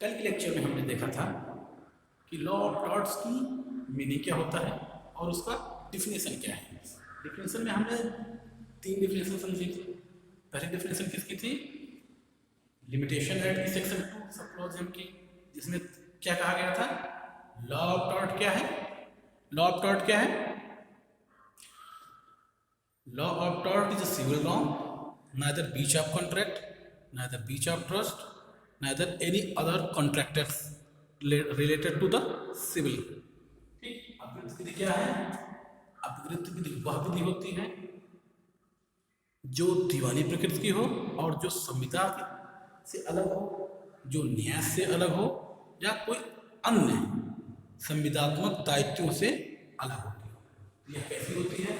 कल के लेक्चर में हमने देखा था कि लॉ ऑफ टॉर्ट्स की मीनिंग क्या होता है और उसका डिफिनेशन क्या है। डिफिनेशन में हमने 3 डिफिनेशन समझी थी। पहली डिफिनेशन किसकी थी? लिमिटेशन एक्ट की सेक्शन 2 सब क्लॉज एम की, जिसमें क्या कहा गया था? लॉ ऑफ टॉर्ट क्या है? लॉ ऑफ टॉर्ट क्या है? Law of tort is a civil law, neither breach of contract, neither breach of trust, neither any other contractors related to the civil। ठीक, अपकृत विधि क्या है? अपकृत विधि वह विधि होती है जो दीवानी प्रकृति की हो और जो संविदा से अलग हो, जो न्याय से अलग हो या कोई अन्य संविदात्मक दायित्वों से अलग होती हो। यह कैसी होती है?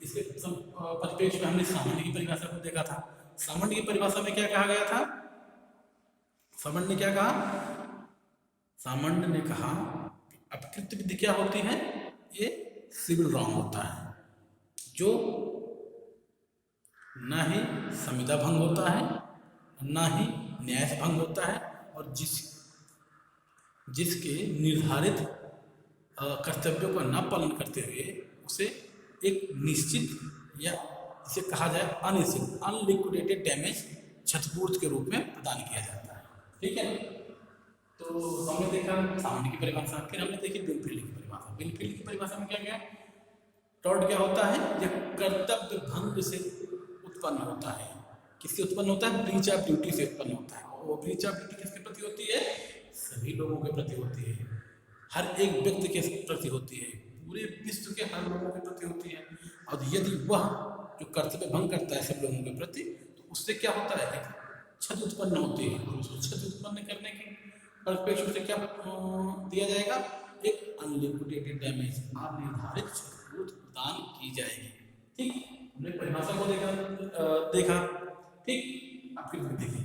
इसके परिप्रेक्ष्य में हमने सामान्य की परिभाषा को देखा था। सामान्य की परिभाषा में क्या कहा गया था? सामान्य ने क्या कहा? सामान्य ने कहा अपकृत विधि क्या होती है? ये सिविल रॉन्ग होता है जो ना ही संविदा भंग होता है, ना ही न्याय भंग होता है, और जिसके निर्धारित कर्तव्यों का न पालन करते हुए उसे एक निश्चित या जिसे कहा जाए अनिश्चित अनलिक्विडेटेड डैमेज क्षतिपूर्ति के रूप में प्रदान किया जाता है। ठीक है, तो हमने देखा सामान्य की परिभाषा, फिर हमने देखी बिनफील्ड की परिभाषा। बिनफील्ड की परिभाषा में क्या गया? टॉर्ट क्या होता है? यह कर्तव्य भंग से उत्पन्न होता है। किससे उत्पन्न होता है? ब्रीच ऑफ ड्यूटी से उत्पन्न होता है। और वो ब्रीच ऑफ ड्यूटी किसके प्रति होती है? सभी लोगों के प्रति होती है, हर एक व्यक्ति के प्रति होती है, पूरे विश्व के हर लोगों के प्रति होती है। और यदि वह जो कर्तव्य भंग करता है सब लोगों के प्रति, तो उससे क्या होता है? क्षति उत्पन्न होती है। और उसको क्षति उत्पन्न करने के परिप्रेक्ष्य से क्या दिया जाएगा? एक अनलिक्विडेटेड डैमेज, अनिर्धारित क्षतिपूर्ति प्रदान की जाएगी। ठीक, हमने परिभाषा को देखा। ठीक, अपकृत विधि की।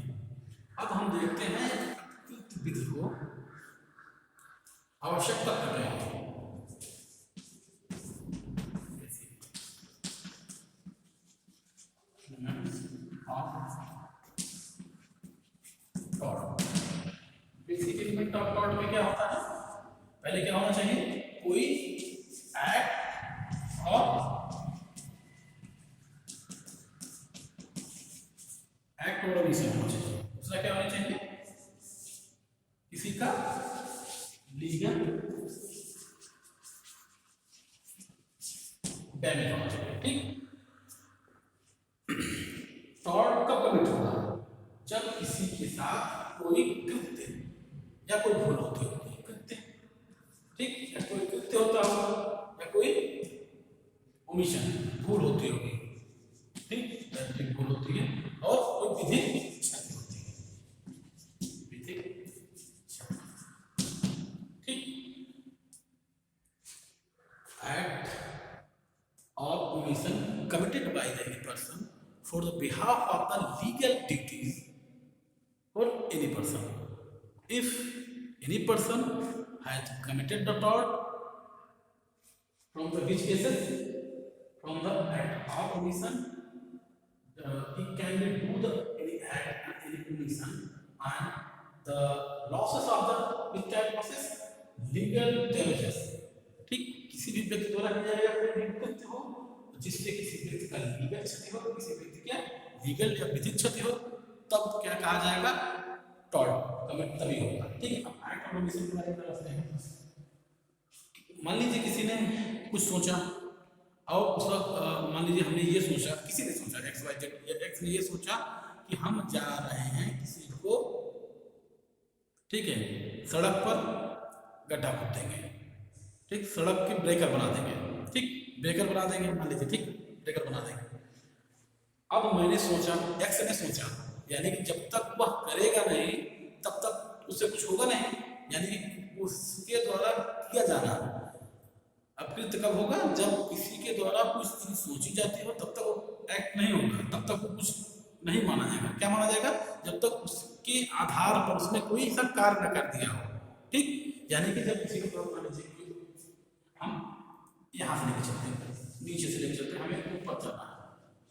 अब हम देखते हैं अपकृत विधि को आवश्यकता क्या है। बेसिक एलिमेंट ऑफ टॉर्ट में क्या होता है? पहले क्या होना चाहिए? कोई एक्ट और ओमिशन होना चाहिए। दूसरा क्या होना चाहिए? किसी का लीगल डैमेज होना चाहिए। ठीक, टॉर्ट कब कमिट होगा? जब किसी के साथ कोई कृत्य या कोई भूल होती होगी। कृत्य, ठीक, या कोई कृत्य होता होगा या कोई ओमिशन भूल होती होगी। ठीक, भूल होती है और कोई विधिक क्षति होती है। विधिक क्षति, ठीक। Act or omission committed by any person for the behalf of the legal duties or any person. If any person has committed the tort from the which cases? From the act or omission, he can do the any act and any omission, and the losses of the which type process? Legal damages। ठीक, किसी भी व्यक्ति द्वारा किया जाएगा कोई कृत्य हो जिससे किसी व्यक्ति का लीगल क्षति हो, किसी व्यक्ति का लीगल या विधिक क्षति हो, तब क्या कहा जाएगा? टॉर्ट कमिट तभी होगा। ठीक है, अब एक्ट और ओमिशन के बारे में समझते हैं। मान लीजिए किसी ने कुछ सोचा और उस वक्त मान लीजिए हमने ये सोचा, किसी ने सोचा एक्स वाई जेड, एक्स ने ये सोचा कि हम जा रहे हैं किसी को, ठीक है, सड़क पर गड्ढा खोद देंगे। ठीक, सड़क के ब्रेकर बना देंगे। ठीक, ब्रेकर बना देंगे मान लीजिए। ठीक, ब्रेकर बना देंगे। अब मैंने सोचा, एक्स ने सोचा, यानी कि जब तक वह करेगा नहीं तब तक उससे कुछ होगा नहीं, यानी कि उसके द्वारा किया जाना। अपकृत कब होगा? जब किसी के द्वारा कुछ चीज सोची जाती हो तब तक वो एक्ट नहीं होगा, तब तक वो कुछ नहीं माना जाएगा। क्या माना जाएगा? जब तक उसके आधार पर उसने कोई ऐसा कार्य न कर दिया हो। ठीक, यानी कि जब किसी को मान लीजिए हम यहाँ से लेके चलते हैं, नीचे से लेके चलते हैं, हमें ऊपर चलना है।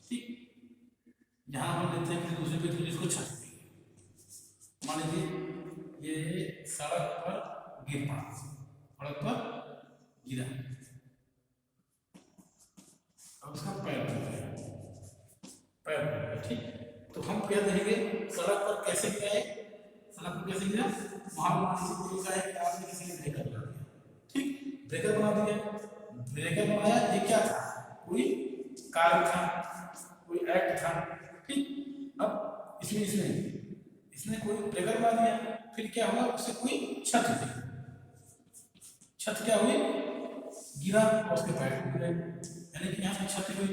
ठीक, यहाँ हम लेते हैं किसी दूसरे व्यक्ति को जिसको छत दी। मान लीजिए ये सड़क पर गिर पड़ा, सड़क पर गिरा, अब उसका पैर टूट गया, पैर टूट गया। ठीक, तो हम क्या कहेंगे, सड़क पर कैसे गिरा, सड़क पर कैसे गिरा, वहां कोई का है, आपने किसी ने ब्रेकर बना दिया, ठीक, ब्रेकर बना दिया, ब्रेकर बनाया, ये क्या था, कोई कार्य था, कोई एक्ट था, ठीक। अब इसने कोई ब्रेकर बना दिया, फिर क्या हुआ, उससे कोई छत हुई, छत क्या हुई, गिरा और उसके पैर टूट गए, यानी कि यहाँ पे छत हुई।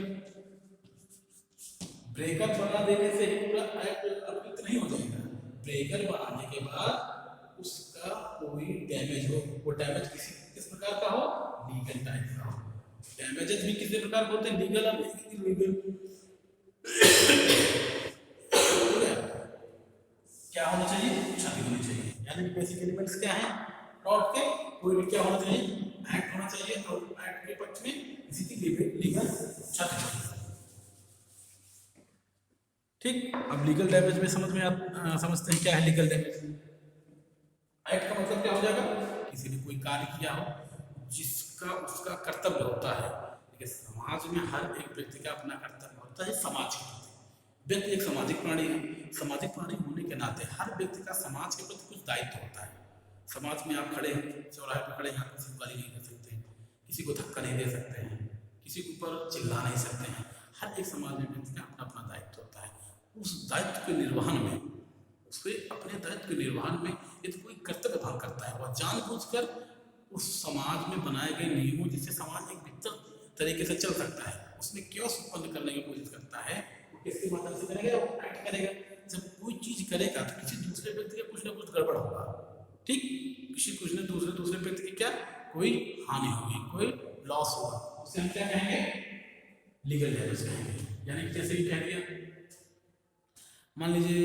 ब्रेकर बना देने से ही पूरा एक्ट अपित नहीं हो जाएगा, ब्रेकर बनाने के बाद उसका कोई डैमेज हो, वो डैमेज किस प्रकार का हो, लीगल टाइप का हो। डैमेजेस भी कितने प्रकार के होते हैं, लीगल और इलीगल। क्या होना चाहिए, क्षति होनी चाहिए, यानी बेसिक एलिमेंट्स क्या है, टॉट के कोई भी क्या होना चाहिए, एक्ट होना चाहिए, और एक्ट के पक्ष में किसी की लीगल क्षति चाहिए। ठीक, अब लीगल डैमेज में समझ में आप समझते हैं क्या है लीगल डैमेज। एक्ट का मतलब क्या हो जाएगा, किसी ने कोई कार्य किया हो जिसका उसका कर्तव्य होता है। देखिए समाज में हर एक व्यक्ति का अपना कर्तव्य होता है समाज के प्रति। व्यक्ति एक सामाजिक प्राणी है, सामाजिक प्राणी होने के नाते हर व्यक्ति का समाज के प्रति कुछ दायित्व होता है। समाज में आप खड़े हैं, चौराहे पर खड़े हैं, आप किसी को गाली नहीं कर सकते हैं, किसी को धक्का नहीं दे सकते हैं, किसी के ऊपर चिल्ला नहीं सकते हैं। हर एक समाज में व्यक्ति का अपना अपना दायित्व होता है। उस दायित्व के निर्वहन में, उसके अपने दायित्व के निर्वहन में यदि कोई कर्तव्य भाग करता है, वह जानबूझकर उस समाज में बनाए गए नियमों जिससे समाज एक बेहतर तरीके से चल सकता है, उसमें क्योस उत्पन्न करने की कोशिश करता है, किसके माध्यम से करेगा, वो एक्ट करेगा। जब कोई चीज करेगा तो किसी दूसरे व्यक्ति का कुछ ना कुछ गड़बड़ होगा, ठीक, कुछ न दूसरे व्यक्ति की क्या कोई हानि होगी, कोई लॉस होगा, उसे हम क्या कहेंगे, लीगल डैमेज कहेंगे। यानी जैसे कि कह दिया, मान लीजिए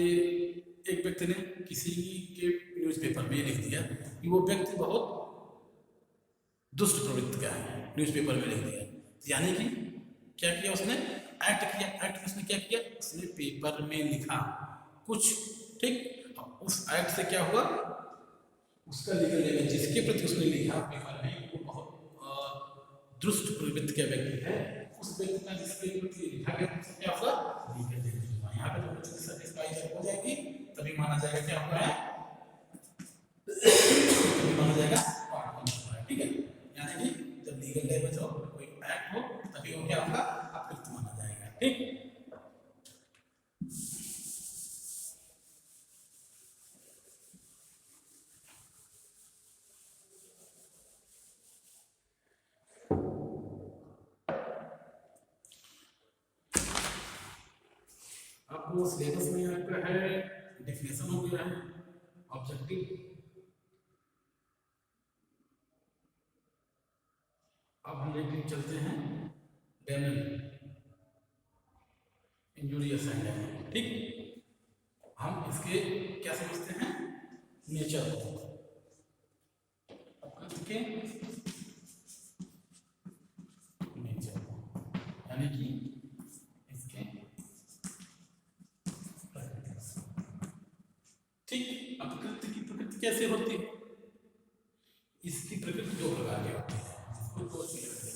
एक व्यक्ति ने किसी के न्यूज़पेपर में लिख दिया कि वो व्यक्ति बहुत दुष्ट प्रवृत्ति का है, न्यूज़पेपर में लिख दिया, यानी कि क्या किया उसने, एक्ट किया। एक्ट में उसने क्या किया, उसने पेपर में लिखा कुछ, ठीक, उस एक्ट से क्या हुआ, उसका लीगल डैमेज, जिसके प्रति उसने लिखा पेपर में वो बहुत दुष्ट प्रवृत्ति का व्यक्ति है, उस व्यक्ति का जिसके प्रति लिखा गया उससे क्या हुआ, लीगल डैमेज हुआ। यहाँ पे जो सेटिस्फाई जब हो जाएगी तभी माना जाएगा क्या हुआ है, तभी माना जाएगा पार्ट हुआ है, ठीक है। यानी कि जब लीगल डैमेज हो, कोई एक्ट हो, तभी वो क्या होगा, अप्रयुक्त माना जाएगा, ठीक। आपको सिलेबस में आपका है डेफिनेशन हो गया है, ऑब्जेक्टिव। अब हम लेके चलते हैं डैमेज, इंजूरियस एंड डैमेज, ठीक। हम इसके क्या समझते हैं, नेचर को, अपकृत्य के नेचर को, यानी कि इसके ठीक। अपकृत्य की प्रकृति कैसे होती है, इसकी प्रकृति दो प्रकार की होती है, इसको दो चीजें चलेंगे।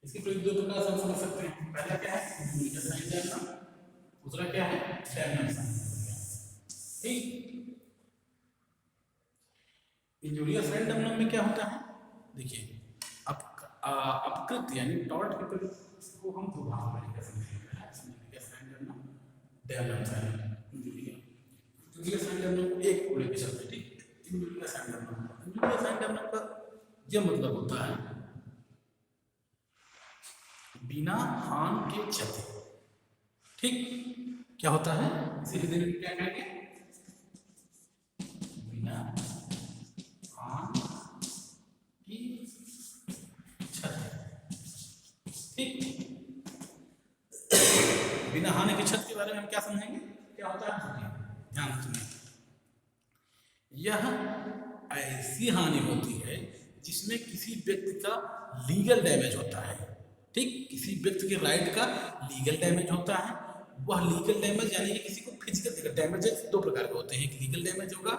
इसकी प्रकृति दो प्रकार से हम समझ सकते हैं। पहला क्या है, इंजूरियस साइन जानना, दूसरा क्या है, डैमेज साइन। ठीक, इंजूरियस रैंडम में क्या होता है, देखिए अपकृत यानी टॉर्ट की प्रकृति को हम दो भागों में लिख सकते हैं, डैमेज साइन, इंजूरियस रैंडम एक को लेकर चलते हैं, ठीक। इंजूरियस रैंडम का यह मतलब होता है बिना हान के क्षति, ठीक। क्या होता है, इसीलिए क्या कहेंगे, बिना हान की क्षति, ठीक। में हम क्या समझेंगे, क्या होता है, सुनिए, ध्यान सुनिए। यह ऐसी हानि होती है जिसमें किसी व्यक्ति का लीगल डैमेज होता है, ठीक, किसी व्यक्ति के राइट का लीगल डैमेज होता है। वह लीगल डैमेज यानी कि किसी को फिजिकल डैमेज दो प्रकार के होते हैं, एक लीगल डैमेज होगा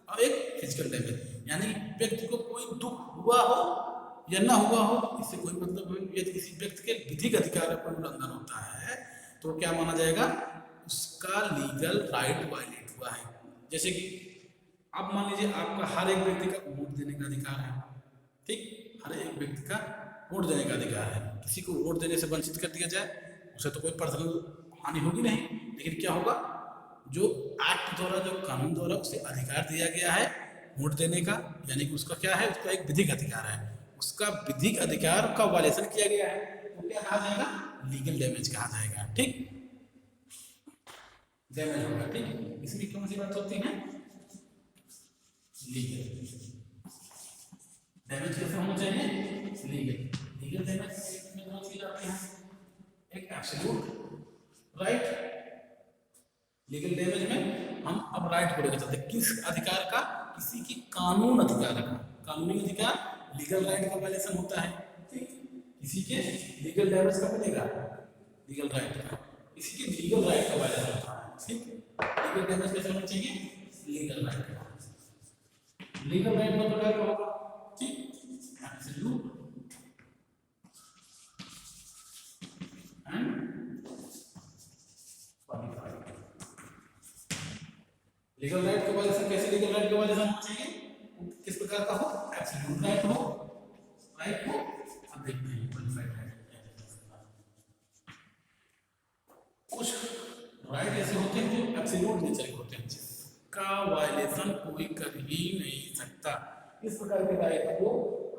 और एक फिजिकल डैमेज, यानी व्यक्ति को कोई दुख हुआ हो या ना हुआ हो, इससे कोई मतलब नहीं। यदि किसी व्यक्ति के विधिक अधिकार का उल्लंघन होता है तो क्या माना जाएगा, उसका लीगल राइट वायलेट हुआ है। जैसे कि अब मान लीजिए आपका हर एक व्यक्ति का वोट देने का अधिकार है, ठीक, हर एक व्यक्ति का वोट देने का अधिकार है। किसी को वोट देने से वंचित कर दिया जाए उसे तो कोई पर्सनल हानि होगी नहीं, लेकिन क्या होगा, जो एक्ट द्वारा, जो कानून द्वारा उसे अधिकार दिया गया है वोट देने का, यानी कि उसका क्या है, उसका एक विधिक अधिकार है, उसका विधिक अधिकार का वायलेशन किया गया है तो क्या कहा जाएगा, लीगल डैमेज कहा जाएगा, ठीक, डैमेज होगा, ठीक। इसमें कौन सी बात होती है, लीगल डैमेज कैसे होना चाहिए, लीगल डैमेज में दो चीज आती हैं, एक एब्सोल्यूट राइट, लीगल डैमेज में हम अब राइट को लेकर चलते हैं, किस अधिकार का, किसी की कानून अधिकार का, कानूनी अधिकार लीगल राइट का वायलेशन होता है, ठीक, किसी के लीगल डैमेज का मिलेगा, लीगल राइट का, किसी के लीगल राइट का वायलेशन होता है, ठीक, लीगल डैमेज कैसे होना चाहिए, लीगल राइट का, लीगल राइट दो प्रकार का होगा, ठीक, absolute and qualified. Legal right का वायलेशन कैसे, लीगल राइट का वायलेशन होना चाहिए, किस प्रकार का हो, एब्सोल्यूट राइट हो, अब देखते हैं क्वालिफाइड राइट। कुछ राइट ऐसे होते हैं जो एब्सोल्यूट नेचर के होते हैं, जिसका वायलेशन कोई कर ही नहीं सकता, इस प्रकार के राइट को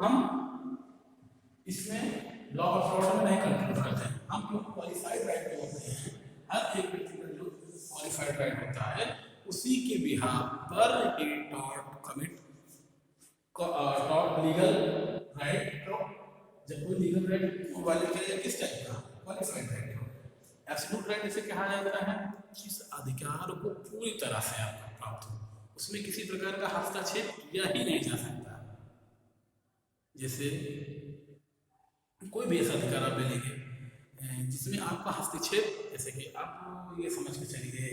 हम इसमें लॉ ऑफ ऑर्डर में नहीं कंट्रोल करते हैं, हम जो क्वालिफाइड राइट पे होते हैं, हर एक व्यक्ति का जो क्वालिफाइड राइट होता है उसी के बिहाफ पर ही dot commit dot legal right, जब कोई लीगल राइट वायलेट किया जाए किस टाइप का, क्वालिफाइड राइट हो। एब्सोल्यूट राइट इसे कहा जाता है जिस अधिकार को पूरी तरह से आपको प्राप्त हो, उसमें किसी प्रकार का हस्तक्षेप किया ही नहीं जा सकता। जैसे कोई भी ऐसा अधिकार आप ले लेंगे जिसमें आपका हस्तक्षेप, जैसे कि आप ये समझ के चलिए,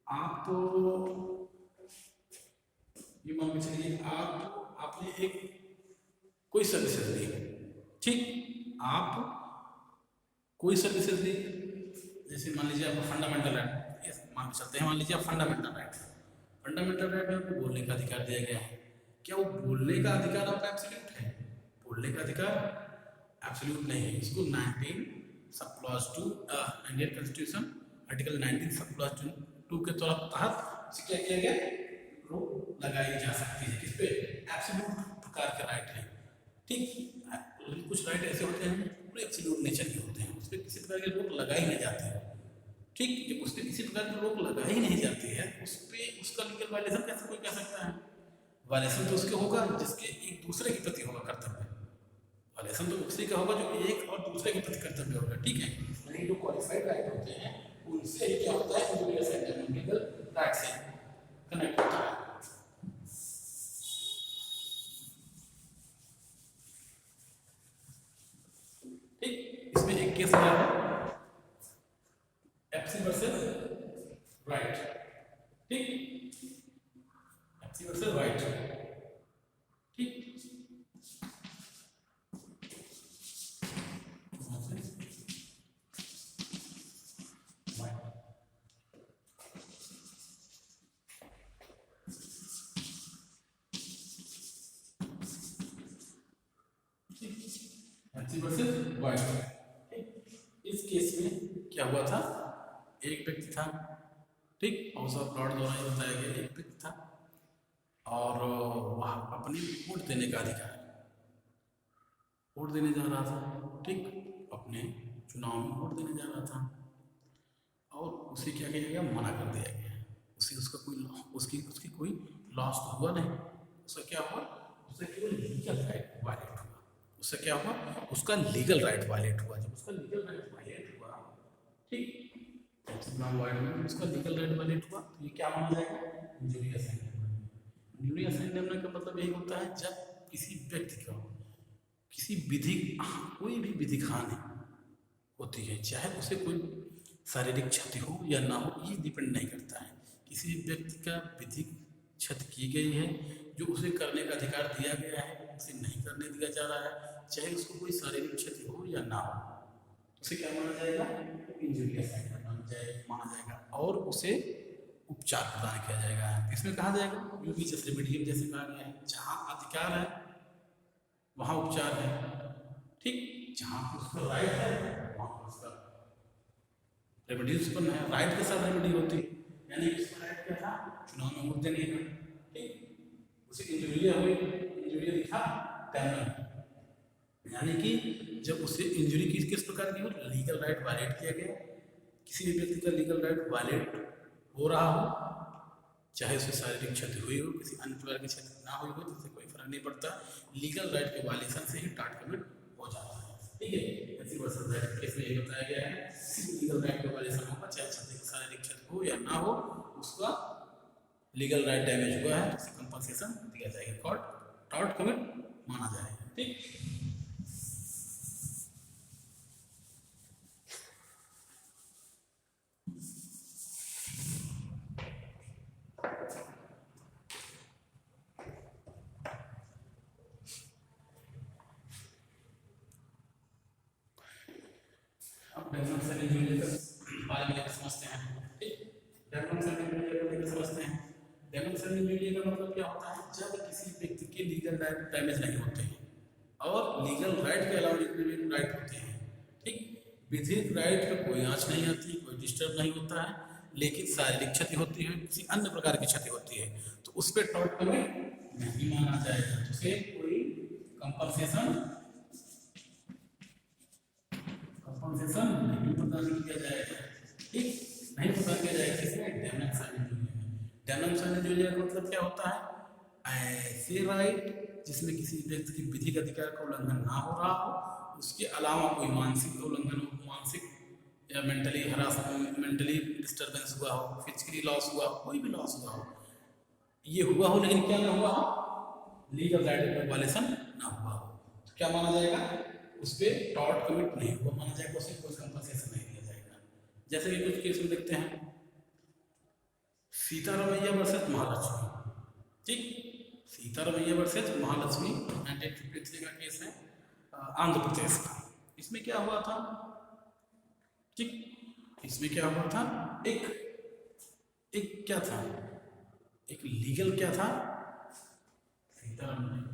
आप तो ये मान के चलिए आपने एक कोई सर्विसेज ली, ठीक, आप कोई सर्विसेज ली, जैसे मान लीजिए आपको फंडामेंटल राइट मान के चलते हैं, मान लीजिए आप फंडामेंटल राइट में आपको बोलने का अधिकार दिया गया है, क्या वो बोलने का अधिकार आपका एब्सोल्यूट है, बोलने का अधिकार एब्सोल्यूट नहीं है, इसको 19 sub clause 2 Indian constitution article 19 sub clause 2 के तहत क्या किया गया, रोक लगाई जा सकती है, किस पे, एब्सोल्यूट प्रकार के राइट है, ठीक, कुछ राइट ऐसे होते हैं पूरे एब्सोल्यूट नेचर के होते हैं, उस पर किसी प्रकार की रोक लगाई नहीं जाती है, ठीक, जब उस पर किसी प्रकार की रोक लगाई नहीं जाती है उस पर उसका लीगल वायलेशन कैसे कोई कह सकता है, वायलेशन तो उसके होगा जिसके एक दूसरे के प्रति होगा कर्तव्य, वायलेशन तो उसी का होगा जो एक और दूसरे के प्रति कर्तव्य होगा, ठीक है, लेकिन जो क्वालिफाइड राइट होते हैं उनसे क्या होता है, लीगल राइट से कनेक्ट होता है। ठीक, इसमें एक केस आया है एफसी वर्सेस राइट, ठीक, एफसी वर्सेस राइट, ठीक, वर्सेस वाइट। इस केस में क्या हुआ था, एक व्यक्ति था, ठीक, हाउस ऑफ लॉर्ड द्वारा बताया गया एक व्यक्ति था और वह अपनी वोट देने का अधिकार, वोट देने जा रहा था, ठीक, अपने चुनाव में वोट देने जा रहा था और उसे क्या किया गया, मना कर दिया गया, उसका कोई उसकी कोई लॉस तो हुआ नहीं, उसका क्या हुआ, उससे केवल लीगल राइट वायलेट हुआ, उससे क्या हुआ, उसका लीगल राइट वायलेट हुआ, जब उसका लीगल राइट वायलेट हुआ, ठीक, नाम वायलेट उसका लीगल राइट वायलेट हुआ तो ये क्या माना जाएगा? Injury assign. इंजुरी असाइन होने का मतलब यही होता है जब किसी व्यक्ति को किसी विधि कोई भी विधिक हानि होती है, चाहे उसे कोई शारीरिक क्षति हो या ना हो, ये डिपेंड नहीं करता है। किसी व्यक्ति का विधिक क्षति की गई है, जो उसे करने का अधिकार दिया गया है उसे नहीं करने दिया जा रहा है, चाहे उसको कोई शारीरिक क्षति हो या ना हो, उसे क्या माना जाएगा? इंजुरी असाइन माना जाएगा और उसे उपचार प्रदान किया जाएगा। इसमें कहा जाएगा यूबीएस रेमेडियम जैसे कहा गया है, जहाँ अधिकार है वहाँ उपचार है, ठीक, जहाँ उसका राइट है वहाँ उसका रेमेडी उत्पन्न है। राइट के साथ रेमेडी होती है, यानी उसका राइट क्या था? चुनाव में वोट देने का, ठीक, उसे इंजुरिया हुई, इंजुरिया दिखा टर्मिनल, यानी कि जब उसे इंजरी किस प्रकार की हो, लीगल राइट वायलेट किया गया, किसी भी व्यक्ति का लीगल राइट वायलेट हो रहा हो, चाहे उसे शारीरिक क्षति हुई हो, किसी अन्य प्रकार की क्षति ना हुई हो, जिससे कोई फर्क नहीं पड़ता, लीगल राइट के वायलेशन से ही टाट कमिट हो जाता है, ठीक है। ऐसी वर्सेस राइट केस में ये बताया गया है, किसी लीगल राइट का वायलेशन होगा, चाहे शारीरिक क्षति हो या ना हो, उसका लीगल राइट डैमेज हुआ है तो उसे कंपनसेशन दिया जाएगा, कोर्ट टाट कमिट माना जाएगा, ठीक। डेवलपमेंट इंजीनियर के बारे में समझते हैं, ठीक। डेवलपमेंट इंजीनियर को समझते हैं। डेवलपमेंट इंजीनियर का मतलब क्या होता है? जब किसी व्यक्ति के लीगल राइट डैमेज नहीं होते हैं और लीगल राइट के अलावा जितने भी राइट होते हैं, ठीक, विधिक राइट पे कोई आँच नहीं आती, कोई डिस्टर्ब नहीं होता है, लेकिन शारीरिक क्षति होती है, किसी अन्य प्रकार की क्षति होती है, तो उस पर टॉर्ट कमिट नहीं माना जाएगा, तो उसे कोई कंपनसेशन नहीं प्रदान किया जाएगा, ठीक, नहीं प्रदान किया जाएगा। किसमें? डेमनेंशन इंजूरिया का मतलब क्या होता है? ऐसे राइट जिसमें किसी व्यक्ति की विधिक अधिकार का उल्लंघन ना हो रहा हो, उसके अलावा कोई मानसिक उल्लंघन हो, मानसिक या मेंटली हरासमेंट, मेंटली डिस्टर्बेंस हुआ हो, फिजिकली लॉस हुआ हो, कोई भी लॉस हुआ हो, ये हुआ हो लेकिन क्या ना हुआ हो? लीगल राइट का वायलेशन ना हुआ हो, तो क्या माना जाएगा? उस पर टॉर्ट कमिट नहीं हुआ माना जाएगा, उसे कोई कंपनसेशन नहीं दिया जाएगा। जैसे कि कुछ केस में देखते हैं, सीतारमैया वर्सेस महालक्ष्मी, ठीक, सीतारमैया वर्सेस महालक्ष्मी 1953 का केस है, आंध्र प्रदेश का। इसमें क्या हुआ था? ठीक, इसमें क्या हुआ था? एक क्या था? एक लीगल क्या था? सीतारमैया,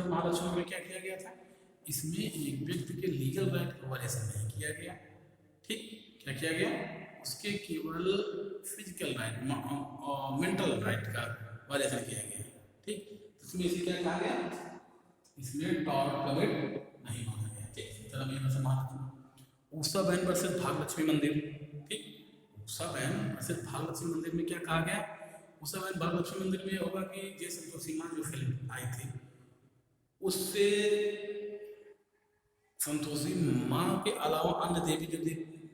महालक्ष्मी में क्या किया गया था? इसमें एक व्यक्ति के लीगल राइट का वायलेशन नहीं किया गया, ठीक, क्या किया गया? उसके केवल फिजिकल राइट, मेंटल राइट का वायलेशन किया गया, ठीक। इसमें इसे क्या कहा गया? इसमें टॉर्ट कमिट नहीं माना गया, ठीक। उषा बहन वर्सेस भाग्यलक्ष्मी मंदिर, ठीक, उषा बहन वर्सेस भाग्यलक्ष्मी मंदिर में क्या कहा गया? उषा बहन भाग्यलक्ष्मी मंदिर में होगा कि जय संतोषी माँ जो फिल्म आई थी उससे संतोषी माँ के अलावा अन्य देवी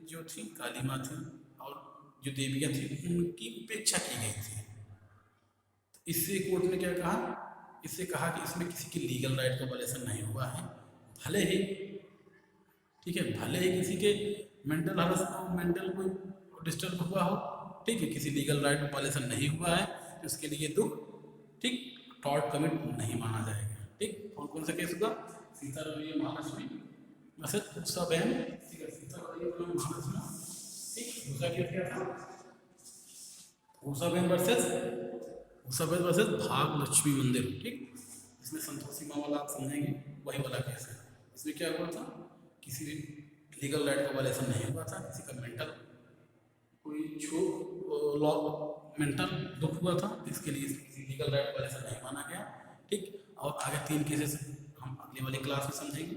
जो थी, काली माँ थी और जो देवियाँ थी, उनकी उपेक्षा की गई थी। तो इससे कोर्ट ने क्या कहा? इससे कहा कि इसमें किसी की लीगल राइट का वायलेशन नहीं हुआ है, भले ही, ठीक है, भले ही किसी के मेंटल कोई डिस्टर्ब हुआ हो, ठीक है, किसी लीगल राइट का वायलेशन नहीं हुआ है, तो इसके लिए दुख, ठीक, टॉर्ट कमिट नहीं माना जाएगा, ठीक। कौन कौन सा केस होगा? सीतारमैया महालक्ष्मी वर्सेस उषा बहन, ठीक है, सीतारमैया महालक्ष्मी, ठीक। दूसरा केस क्या था? उषा बहन वर्सेस भाग्यलक्ष्मी मंदिर, ठीक। इसमें संतोषी माँ वाला आप समझेंगे, वही वाला केस है। इसमें क्या हुआ था? किसी भी लीगल राइट का वायलेशन नहीं हुआ था, किसी का मेंटल कोई मेंटल दुख हुआ था, इसके लिए लीगल राइट वायलेशन नहीं माना गया, ठीक। और आगे 3 केसेस हम अगले वाली क्लास में समझेंगे।